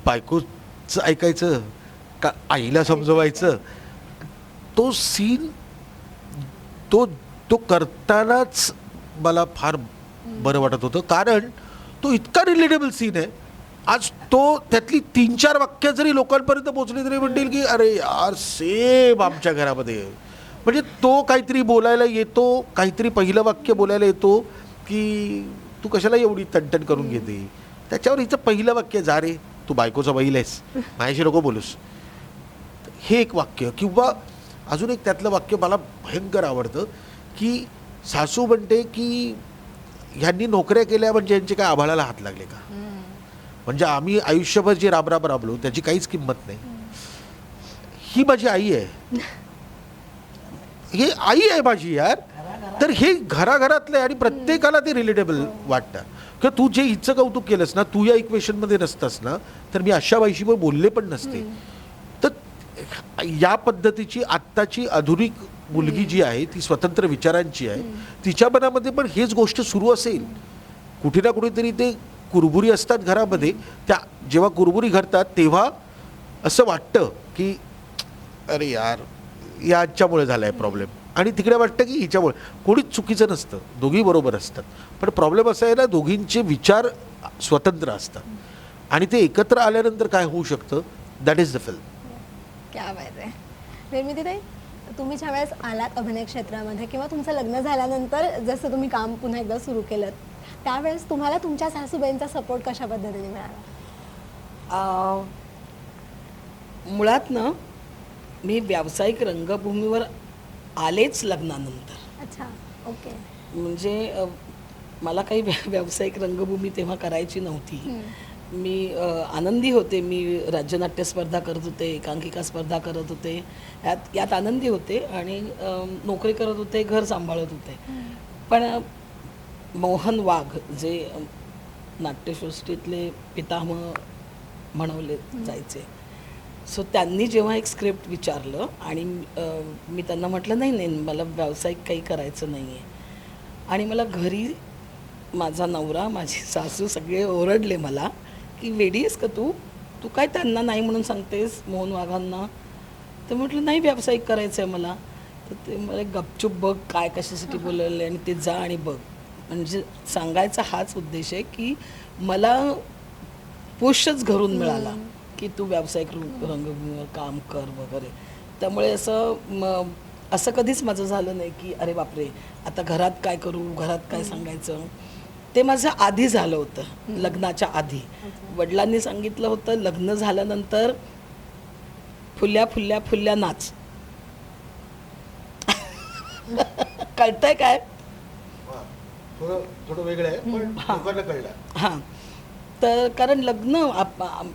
बायकोचं ऐकायचं का आईला समजवायचं, तो सीन तो करतानाच मला फार बरं वाटत होतं. कारण तो इतका रिलेटेबल सीन आहे. आज तो त्यातली 3-4 वाक्य जरी लोकांपर्यंत पोहोचली तरी म्हणतील की अरे यार सेम आमच्या घरामध्ये. म्हणजे तो काहीतरी बोलायला येतो, काहीतरी पहिलं वाक्य बोलायला येतो की तू कशाला एवढी तणतण करून घेते, त्याच्यावर हिचं पहिलं वाक्य, जा रे तू बायकोचा बैल आहेस, माझ्याशी नको बोलूस, हे एक वाक्य. किंवा अजून एक त्यातलं वाक्य मला भयंकर आवडतं की सासू म्हणते की ह्यांनी नोकऱ्या केल्या म्हणजे यांचे काय आभाळाला हात लागले का, म्हणजे आम्ही आयुष्यभर जे राबलो त्याची काहीच किंमत नाही. ही माझी आई आहे, हे आई आहे माझी यार. तर हे घराघरातलं आहे आणि प्रत्येकाला ते रिलेटेबल वाटतं. किंवा तू जे हिचं कौतुक केलंस ना, तू या इक्वेशनमध्ये नसतास ना, तर मी अशा बाईशी बोलले पण नसते. तर या पद्धतीची आत्ताची आधुनिक मुलगी जी आहे, ती स्वतंत्र विचारांची आहे, तिच्या मनामध्ये पण हेच गोष्ट सुरू असेल. कुठे ना कुठेतरी ते कुरबुरी असतात घरामध्ये, त्या जेव्हा कुरबुरी घडतात तेव्हा असं वाटतं की अरे यार याच्यामुळे झाला आहे प्रॉब्लेम, आणि तिकडे वाटतं की हिच्यामुळे. कोणीच चुकीचं नसतं, दोघी बरोबर असतात. पण प्रॉब्लेम असा आहे ना, दोघींचे विचार स्वतंत्र असतात आणि ते एकत्र आल्यानंतर काय होऊ शकतं, दॅट इज द फिल्म. क्या बात आहे. निर्मिती ताई, तुम्ही ज्या वेळेस आलात अभिनय क्षेत्रामध्ये किंवा तुमचं लग्न झाल्यानंतर जसं तुम्ही काम पुन्हा एकदा सुरू केलं, त्यावेळेस तुम्हाला तुमच्या सासूबाईंचा सपोर्ट कशा पद्धतीने मिळाला? मुळात ना मी व्यावसायिक रंगभूमीवर आलेच लग्नानंतर. अच्छा, ओके. म्हणजे मला काही व्यावसायिक रंगभूमी तेव्हा करायची नव्हती. मी आनंदी होते. मी राज्यनाट्य स्पर्धा करत होते, एकांकिका स्पर्धा करत होते, यात आनंदी होते आणि नोकरी करत होते, घर सांभाळत होते. पण मोहन वाघ जे नाट्यसृष्टीतले पितामह म्हणवले जायचे, सो त्यांनी जेव्हा एक स्क्रिप्ट विचारलं आणि मी त्यांना म्हटलं नाही मला व्यावसायिक काही करायचं नाही आहे. आणि मला घरी माझा नवरा, माझी सासू सगळे ओरडले मला की वेडी आहेस का तू काय त्यांना नाही म्हणून सांगतेस मोहन वाघांना. तर म्हटलं नाही व्यावसायिक करायचं आहे मला. तर ते मला गपचूप बघ काय कशासाठी बोलवले आणि ते जा आणि बघ. म्हणजे सांगायचा हाच उद्देश आहे की मला पुशच घरून मिळाला की तू व्यावसायिक रंगभूमीवर काम कर वगैरे. त्यामुळे असं कधीच माझं झालं नाही की अरे बापरे आता घरात काय करू, घरात काय सांगायचं. ते माझं आधी झालं होतं, लग्नाच्या आधी. वडिलांनी सांगितलं होतं लग्न झाल्यानंतर फुल्या फुल्या फुल्या नाच. कळतंय काय? थोडं वेगळं आहे पण लोकांना कळलं. हां, तर कारण लग्न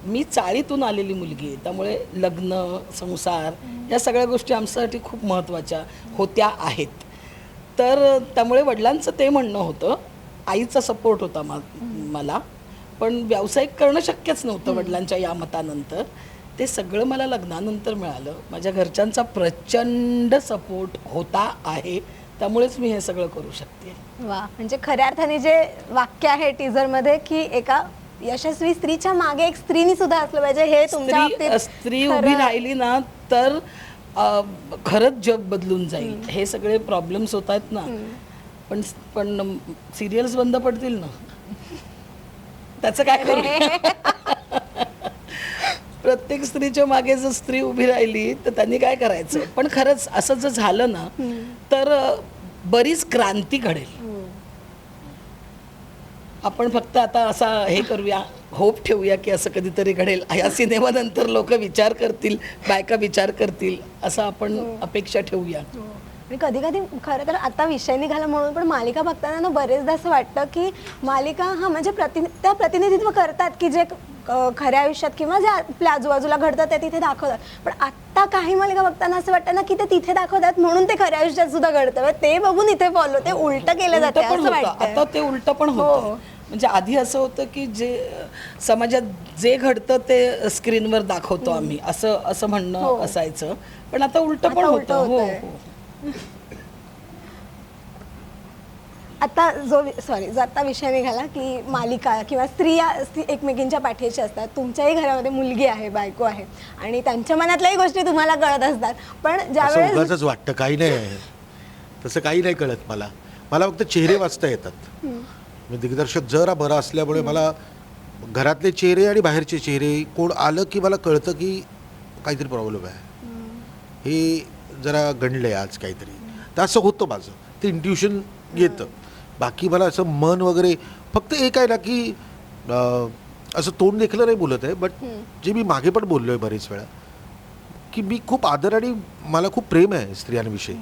मी चाळीतून आलेली मुलगी आहे, त्यामुळे लग्न संसार या सगळ्या गोष्टी आमच्यासाठी खूप महत्त्वाच्या होत्या आहेत. तर त्यामुळे वडिलांचं ते म्हणणं होतं, आईचा सपोर्ट होता मला, पण व्यावसायिक करणं शक्यच नव्हतं वडिलांच्या या मतानंतर. ते सगळं मला लग्नानंतर मिळालं. माझ्या घरच्यांचा प्रचंड सपोर्ट होता आहे, त्यामुळेच मी हे सगळं करू शकते. वा, म्हणजे खऱ्या अर्थाने जे वाक्य आहे टीजरमध्ये की एका यशस्वी स्त्रीच्या मागे एक स्त्रीनी सुद्धा असलं पाहिजे, हे तुमच्या बाबतीत स्त्री उभी राहिली ना तर खरंच जग बदलून जाईल. हे सगळे प्रॉब्लेम्स होत आहेत ना, पण सिरियल्स बंद पडतील ना, त्याचं काय करू. प्रत्येक स्त्रीच्या मागे जर स्त्री उभी राहिली तर त्यांनी काय करायचं. पण खरंच असं जर झालं ना तर बरीच क्रांती घडेल. आपण फक्त आता असा हे करूया, होप ठेवूया की असं कधीतरी घडेल. या सिनेमानंतर लोक विचार करतील, बायका विचार करतील, असं आपण अपेक्षा ठेवूया. आणि कधी कधी खरं तर आता विषय निघाला म्हणून पण मालिका बघताना ना बरेचदा असं वाटतं की मालिका हा म्हणजे त्या प्रतिनिधित्व करतात की जे खऱ्या आयुष्यात किंवा जे आपल्या आजूबाजूला घडतं ते तिथे दाखवतात. पण आत्ता काही मालिका बघताना असं वाटतं ना की ते तिथे दाखवतात म्हणून ते खऱ्या आयुष्यात सुद्धा घडतं. ते बघून इथे फॉलो ते उलट केलं जातं उलटं पण असं होतं. वाटतं. आता ते उलट पण होतं. म्हणजे आधी असं होतं की जे समाजात जे घडतं ते स्क्रीनवर दाखवतो आम्ही, असं म्हणणं असायचं. पण आता उलट पण होतं. हो हो. आता जो आता विषय निघाला की मालिका किंवा स्त्रिया एकमेकींच्या पाठीशी असतात. तुमच्याही घरामध्ये मुलगी आहे, बायको आहे आणि त्यांच्या मनातल्याही गोष्टी तुम्हाला कळत असतात. पण असं ज्यावेळेस उगाचच वाटतं, काही नाही आहे तसं, काही नाही कळत मला. मला फक्त चेहरे वाचता येतात. मी दिग्दर्शक जरा बरा असल्यामुळे मला घरातले चेहरे आणि बाहेरचे चेहरे कोण आलं की मला कळतं की काहीतरी प्रॉब्लेम आहे, हे जरा गणलं आहे आज काहीतरी. तर असं होतं माझं, ते इंट्युशन येतं. बाकी मला असं मन वगैरे, फक्त एक आहे ना की असं तोंड देखलं नाही बोलत आहे, बट जे मी मागे पण बोललो आहे बरेच वेळा की मी खूप आदर आणि मला खूप प्रेम आहे स्त्रियांविषयी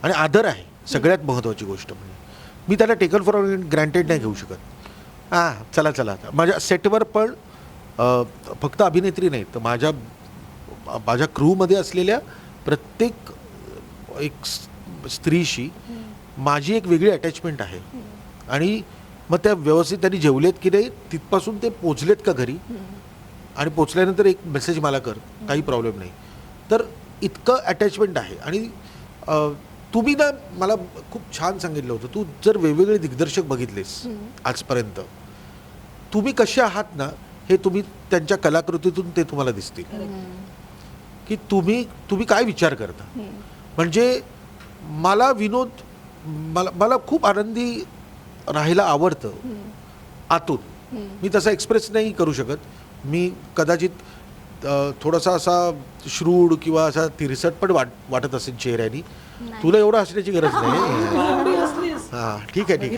आणि आदर आहे सगळ्यात महत्त्वाची गोष्ट. म्हणजे मी त्याला टेकन फॉर ग्रँटेड नाही घेऊ शकत. चला माझ्या सेटवर पण फक्त अभिनेत्री नाही तर माझ्या क्रूमध्ये असलेल्या प्रत्येक एक स्त्रीशी माझी एक वेगळी अटॅचमेंट आहे. आणि मग त्या व्यवस्थित त्यांनी जेवलेत की नाही तिथपासून ते पोचलेत का घरी, आणि पोचल्यानंतर एक मेसेज मला कर, काही प्रॉब्लेम नाही. तर इतकं अटॅचमेंट आहे. आणि तुम्ही ना मला खूप छान सांगितलं होतं, तू जर वेगवेगळे दिग्दर्शक बघितलेस आजपर्यंत, तुम्ही कसे आहात ना हे तुम्ही त्यांच्या कलाकृतीतून ते तुम्हाला दिसतील की तुम्ही काय विचार करता. म्हणजे मला विनोद, मला खूप आनंदी राहायला आवडतं आतून. मी तसा एक्सप्रेस नाही करू शकत. मी कदाचित थोडासा असा श्रूड किंवा असा तिरसट पण वाटत असेल चेहऱ्यानी. तुला एवढं हसण्याची गरज नाही. हां ठीक आहे.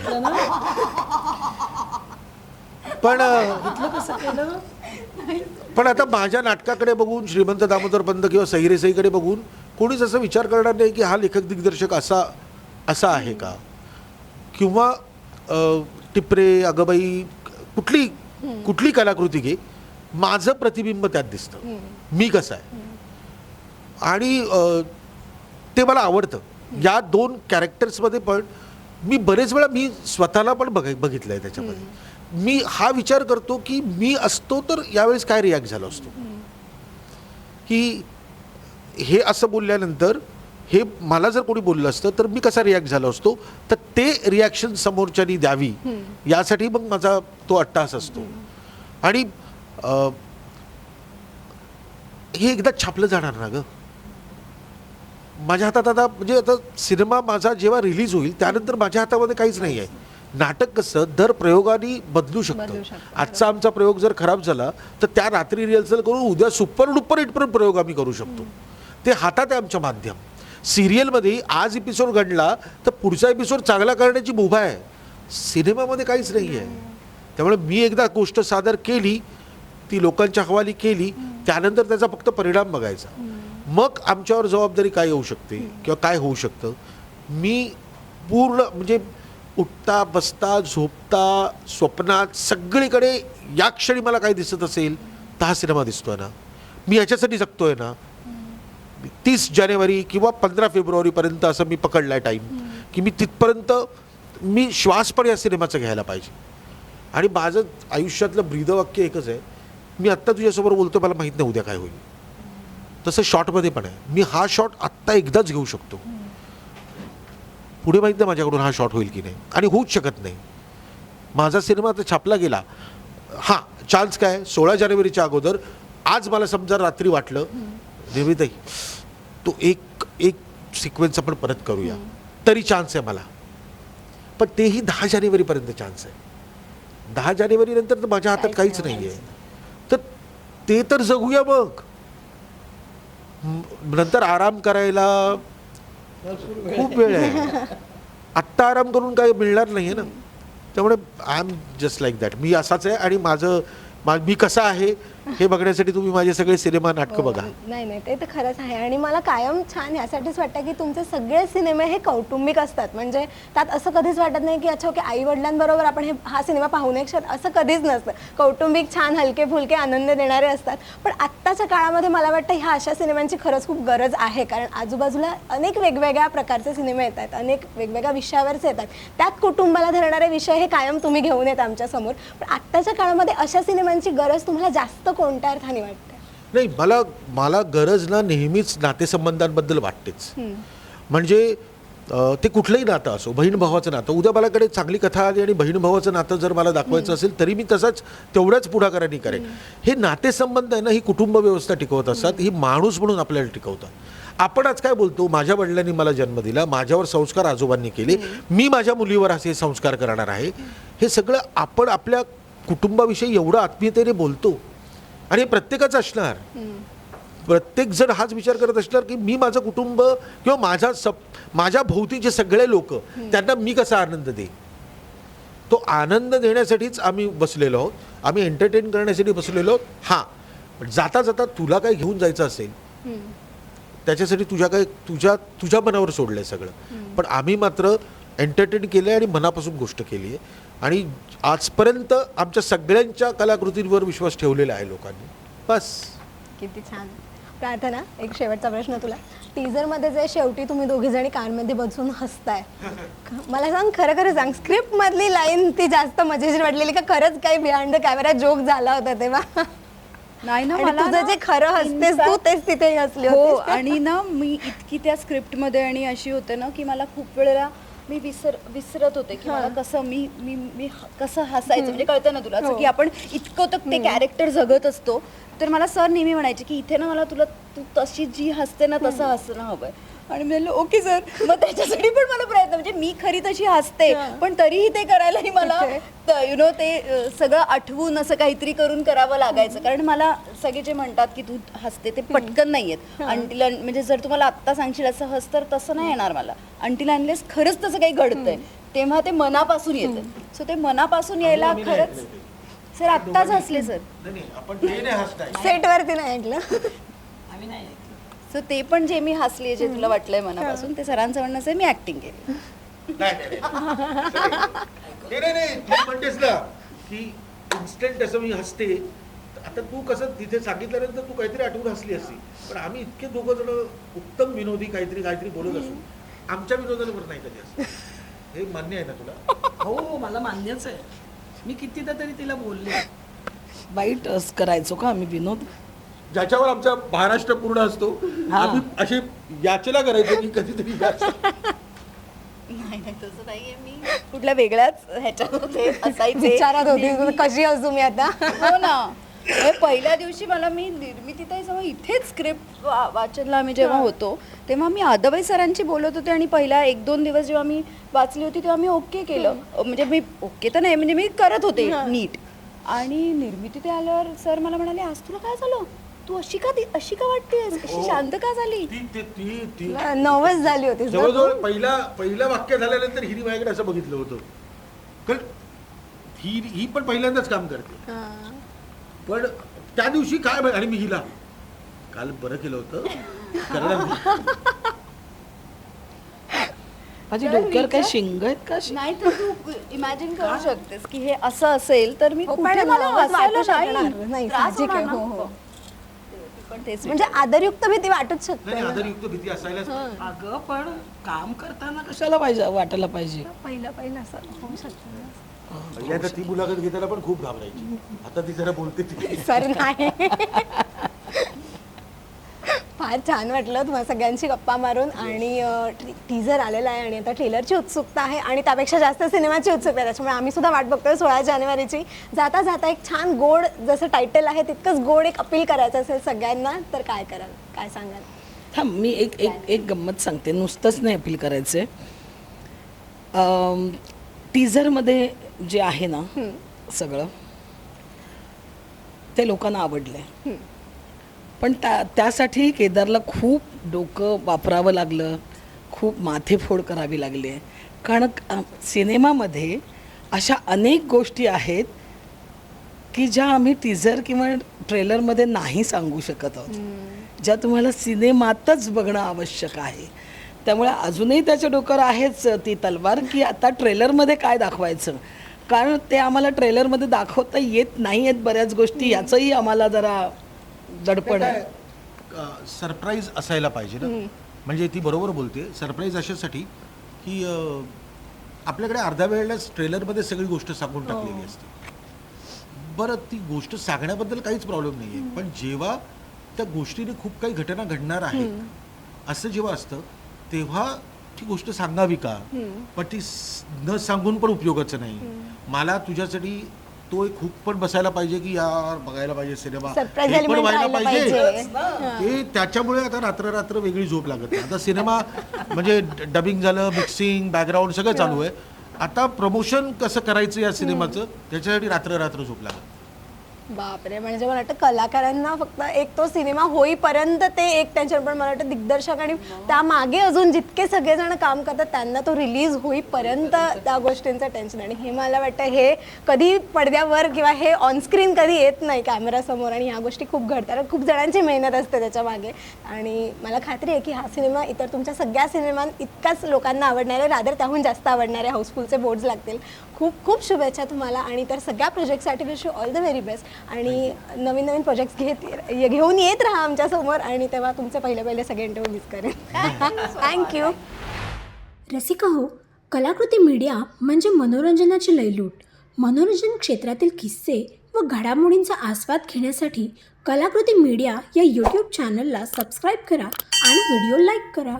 पण आता माझ्या नाटकाकडे बघून, श्रीमंत दामोदर पंत किंवा सईरेसाईकडे बघून कोणीच असं विचार करणार नाही की हा लेखक दिग्दर्शक असा आहे का, किंवा टिपरे, अगबाई, कुठली कलाकृती घे, माझं प्रतिबिंब त्यात दिसतं, मी कसं आहे. आणि ते मला आवडतं. या दोन कॅरेक्टर्समध्ये पण मी बरेच वेळा मी स्वतःला पण बघितलं आहे त्याच्यामध्ये. मी हा विचार करतो की मी असतो तर यावेळेस काय रिॲक्ट झाला असतो, की हे असं बोलल्यानंतर हे मला जर कोणी बोललं असतं तर मी कसा रिॲक्ट झालो असतो. तर ते रिॲक्शन समोरच्यानी द्यावी यासाठी मग माझा तो अट्टास असतो. आणि हे एकदा छापलं जाणार ना ग माझ्या हातात. आता म्हणजे आता सिनेमा माझा जेव्हा रिलीज होईल त्यानंतर माझ्या हातामध्ये काहीच नाही आहे. नाटक कसं दर प्रयोगाने बदलू शकतं. आजचा आमचा प्रयोग जर खराब झाला तर त्या रात्री रिहर्सल करून उद्या सुपर डुपर हिट पण प्रयोग आम्ही करू शकतो. ते हातात आहे आमच्या माध्यम. सिरियलमध्ये आज एपिसोड घडला तर पुढचा एपिसोड चांगला करण्याची मुभा आहे. सिनेमामध्ये काहीच नाही आहे. त्यामुळे मी एकदा गोष्ट सादर केली, ती लोकांच्या हवाली केली, त्यानंतर त्याचा फक्त परिणाम बघायचा. मग आमच्यावर जबाबदारी काय येऊ शकते किंवा काय होऊ शकतं. मी पूर्ण म्हणजे उठता बसता झोपता स्वप्नात सगळीकडे या क्षणी मला काय दिसत असेल तर हा सिनेमा दिसतोय ना. मी ह्याच्यासाठी जगतोय ना. 30 जानेवारी किंवा 15 फेब्रुवारीपर्यंत असं मी पकडलाय टाईम की मी तिथपर्यंत मी श्वास पण या सिनेमाचा घ्यायला पाहिजे. आणि माझं आयुष्यातलं ब्रीदवाक्य एकच आहे, मी आत्ता तुझ्यासमोर बोलतो, मला माहीत नाही उद्या काय होईल. तसं शॉटमध्ये पण आहे. मी हा शॉट आत्ता एकदाच घेऊ शकतो, पुढे माहीत नाही माझ्याकडून हा शॉट होईल की नाही, आणि होऊच शकत नाही. माझा सिनेमा आता छापला गेला. हां चान्स काय, 16 जानेवारीच्या अगोदर आज मला समजा रात्री वाटलं देवीताई तो एक सिक्वेन्स आपण परत करूया, तरी चान्स आहे मला. पण तेही 10 जानेवारीपर्यंत चान्स आहे. 10 जानेवारीनंतर तर माझ्या हातात काहीच नाही आहे. तर ते तर जगूया मग. नंतर आराम करायला खूप वेळ आहे. आत्ता आराम करून काही मिळणार नाही आहे ना. त्यामुळे I am just like that. मी असाच आहे आणि मी कसा आहे हे बघण्यासाठी तुम्ही माझे सगळे सिनेमा नाटकं बघा. नाही नाही, ते तर खरंच आहे. आणि मला कायम छान ह्यासाठीच वाटतं की तुमचे सगळे सिनेमे हे कौटुंबिक असतात. म्हणजे त्यात असं कधीच वाटत नाही की अच्छा ओके आई वडिलांबरोबर आपण हा सिनेमा पाहू नये शकत, असं कधीच नसतं. कौटुंबिक छान हलके फुलके आनंद देणारे असतात. पण आत्ताच्या काळामध्ये मला वाटतं ह्या अशा सिनेमांची खरंच खूप गरज आहे. कारण आजूबाजूला अनेक वेगवेगळ्या प्रकारचे सिनेमे येत आहेत, अनेक वेगवेगळ्या विषयावरचे येतात. त्यात कुटुंबाला धरणारे विषय हे कायम तुम्ही घेऊन येत आमच्यासमोर. पण आत्ताच्या काळामध्ये अशा सिनेमांची गरज तुम्हाला जास्त कोणत्या अर्थाने वाटते? नाही, मला गरज ना नेहमीच नातेसंबंधांबद्दल वाटतेच. म्हणजे ते कुठलंही नातं असो, बहीण भावाचं नातं. उद्या मलाकडे चांगली कथा आली आणि बहीण भावाचं नातं जर मला दाखवायचं असेल तरी मी तेवढ्याच पुढाकाराने करेन. हे नातेसंबंध आहे ना, ही कुटुंब व्यवस्था टिकवत असतात, ही माणूस म्हणून आपल्याला टिकवतात. आपण आज काय बोलतो, माझ्या वडिलांनी मला जन्म दिला, माझ्यावर संस्कार आजोबांनी केले, मी माझ्या मुलीवर असे संस्कार करणार आहे. हे सगळं आपण आपल्या कुटुंबाविषयी एवढं आत्मीयतेने बोलतो. आणि हे प्रत्येकाचं असणार. प्रत्येक जण हाच विचार करत असणार की मी माझं कुटुंब किंवा माझ्या भोवतीचे सगळे लोक त्यांना मी कसा आनंद देईन. तो आनंद देण्यासाठीच आम्ही बसलेलो आहोत, आम्ही एंटरटेन करण्यासाठी बसलेलो आहोत. हां, जाता जाता तुला काय घेऊन जायचं असेल त्याच्यासाठी तुझ्या मनावर सोडलंय सगळं. पण आम्ही मात्र एंटरटेन केलं आहे आणि मनापासून गोष्ट केली आहे. आणि आजपर्यंत आमच्या सगळ्यांच्या कलाकृतींवर विश्वास ठेवलेला आहे लोकांनी. बस. किती छान. प्रार्थना, एक शेवटचा प्रश्न तुला. टीजरमध्ये जे शेवटी तुम्ही दोघी जणी कारमध्ये बसून हसताय, मला सांग, खरं सांग, स्क्रिप्ट मधली लाईन ती जास्त मजेशीर वाटलेली का खरंच काही बिहाइंड द कॅमेरा जोक झाला होता तेव्हा? नाही ना, आणि मला तुझं जे खरं हसतेस तू तेच तिथे हसली हो. होतीस. आणि ना मी इतकी त्या स्क्रिप्टमध्ये आणि अशी होते ना की मला खूप वेळेला मी विसरत होते की मला कसं मी कसं हसायचं. म्हणजे कळतं ना तुला, असं की आपण इतकं तर ते कॅरेक्टर जगत असतो. तर मला सर नेहमी म्हणायचे की इथे ना मला तू तशी जी हसते ना तसं हसणं हवंय. आणि मी म्हणलं ओके सर. मग त्याच्यासाठी पण मला प्रयत्न, म्हणजे मी खरी तशी हसते पण तरीही ते करायलाही मला ते सगळं आठवून असं काहीतरी करून करावं लागायचं. कारण मला सगळे जे म्हणतात की तू हसते ते पटकन नाही येत. अंटिल, म्हणजे जर तुम्हाला आत्ता सांगशील असं हस, तर तसं नाही येणार मला. अंटिल अनलेस खरंच तसं काही घडतंय तेव्हा ते मनापासून येतं. सो ते मनापासून यायला खरंच सर आत्ताच हसले सर. सेटवरती नाही ऐकलं. आम्ही नाही ऐकलं. सो ते पण जे मी हसले, जे तुला वाटलंय मनापासून, ते सरांचं म्हणणं आहे मी ऍक्टिंग केली. नाही, तू म्हणतेस ना की इन्स्टंट असं मी हसते. आता तू कसं तिथे सांगितल्यानंतर तू काहीतरी आठवून हसली असती. पण आम्ही इतके दोघं जण उत्तम विनोदी काहीतरी बोलत असू, आमच्या विनोदावर नाही कधी असं. हे मान्य आहे ना तुला? हो, मला मान्यच आहे. मी कितीदा तरी तिला बोलले, वाईट करायचो का आम्ही विनोद? ज्याच्यावर आमचा महाराष्ट्र पूर्ण असतो, आम्ही असे याचना करायचो की कधीतरी नाही तसं नाहीये. मी कुठल्या वेगळ्याच ह्याच्यामध्ये असायचे. विचारात होती कशी हसू मी आता. हो ना. पहिल्या दिवशी मी निर्मितीताई जेव्हा इथेच स्क्रिप्ट वाचनला आम्ही जेव्हा होतो तेव्हा मी आदबाई सरांची बोलत होते. आणि पहिला 1-2 दिवस जेव्हा मी वाचली होती तेव्हा मी ओके केलं. म्हणजे मी ओके तर नाही, म्हणजे मी करत होते नीट. आणि निर्मितीत आल्यावर सर मला म्हणाले, आज तुला काय झालं, तू अशी का वाटतेस, अशी शांत का झाली? नर्वस झाली होती. जवळजवळ पहिलं वाक्य झाल्यानंतर हिरी माझ्याकडे असं बघितलं होतं. कारण ही पण पहिल्यांदाच काम करते. पण त्या दिवशी काय, आणि मी हिला काल बरं केलं होतं माझी डोक्यावर काय शिंग आहेत का? नाही तर तू इमॅजिन करू शकतेस की हे असं असेल तर मी हो, कुठे पण मला वाटू हसायला शकणार नाही. नाही, त्रास साहजिक आहे. होणार हो, ना. हो. पण तेच म्हणजे आदरयुक्त भीती वाटूच शकते. नाही, आदरयुक्त भीती असायलाच पाहिजे. अगं, पण काम करताना कशाला वाटायला पाहिजे? पहिलं असं होऊ शकतं. पहिल्यांदा ती मुलाखत घेताना पण खूप घाबरायची. आता ती जरा बोलते ती. सर नाही. फार छान वाटलं तुम्हाला सगळ्यांशी गप्पा मारून. आणि टीजर आलेला आहे आणि आता ट्रेलरची उत्सुकता आहे आणि त्यापेक्षा जास्त सिनेमाची उत्सुकता आहे. त्याच्यामुळे आम्ही सुद्धा वाट बघतोय 16 जानेवारीची. जाता जाता एक छान गोड, जसं टायटल आहे तितकंच गोड एक अपील करायचं असेल सगळ्यांना तर काय कराल, काय सांगाल? थांब, मी एक गंमत सांगते. नुसतंच नाही अपील करायचंय. टीजरमध्ये जे आहे ना सगळं, ते लोकांना आवडले. पण त्यासाठी केदारला खूप डोकं वापरावं लागलं, खूप माथेफोड करावी लागली आहे. कारण सिनेमामध्ये अशा अनेक गोष्टी आहेत की ज्या आम्ही टीझर किंवा ट्रेलरमध्ये नाही सांगू शकत आहोत, ज्या तुम्हाला सिनेमातच बघणं आवश्यक आहे. त्यामुळे अजूनही त्याच्या डोक्यावर आहेच ती तलवार की आता ट्रेलरमध्ये काय दाखवायचं, कारण ते आम्हाला ट्रेलरमध्ये दाखवता येत नाही आहेत बऱ्याच गोष्टी, याचंही आम्हाला जरा दडपण आहे. सरप्राईज असायला पाहिजे ना. म्हणजे ती बरोबर बोलते. सरप्राईज अशासाठी की आपल्याकडे अर्ध्या वेळेलाच ट्रेलरमध्ये सगळी गोष्ट सांगून टाकलेली असते. बरं, ती गोष्ट सांगण्याबद्दल काहीच प्रॉब्लेम नाही आहे, पण जेव्हा त्या गोष्टीने खूप काही घटना घडणार आहेत असं जेव्हा असतं तेव्हा ती गोष्ट सांगावी का? पण ती न सांगून पण उपयोगाचं नाही. मला तुझ्यासाठी तो एक खूप पण बसायला पाहिजे की यार बघायला पाहिजे सिनेमा, Surprise हे पण element व्हायला राहिलं पाहिजे. पाहिजे. ते त्याच्यामुळे आता रात्र रात्र वेगळी झोप लागत नाही. आता सिनेमा म्हणजे डबिंग झालं, मिक्सिंग, बॅकग्राऊंड सगळं चालू आहे. आता प्रमोशन कसं करायचं या सिनेमाचं त्याच्यासाठी रात्र रात्र झोप लागत. बापरे, म्हणजे मला वाटतं कलाकारांना फक्त एक तो सिनेमा होईपर्यंत ते एक टेन्शन, पण मला वाटतं दिग्दर्शक आणि त्यामागे अजून जितके सगळेजण काम करतात त्यांना तो रिलीज होईपर्यंत त्या गोष्टींचं टेन्शन. आणि हे मला वाटतं हे कधी पडद्यावर किंवा हे ऑनस्क्रीन कधी येत नाही कॅमेरासमोर, आणि ह्या गोष्टी खूप घडतात. खूप जणांची मेहनत असते त्याच्या मागे, आणि मला खात्री आहे की हा सिनेमा इतर तुमच्या सगळ्या सिनेमां इतकाच लोकांना आवडणारे, रादर त्याहून जास्त आवडणारे हाऊसफुलचे बोर्ड्स लागतील. खूप खूप शुभेच्छा तुम्हाला, आणि तर सगळ्या प्रोजेक्टसाठी wish you all the very best. आणि नवीन नवीन प्रोजेक्ट्स घेऊन येत राहा आमच्यासमोर, आणि तेव्हा तुमचे पहिले सगळे इंटरव्ह्यू मिस करेन. थँक्यू. रसिका हो, कलाकृती मीडिया म्हणजे मनोरंजनाची लयलूट. मनोरंजन क्षेत्रातील किस्से व घडामोडींचा आस्वाद घेण्यासाठी कलाकृती मीडिया या यूट्यूब चॅनलला सबस्क्राईब करा आणि व्हिडिओ लाईक करा.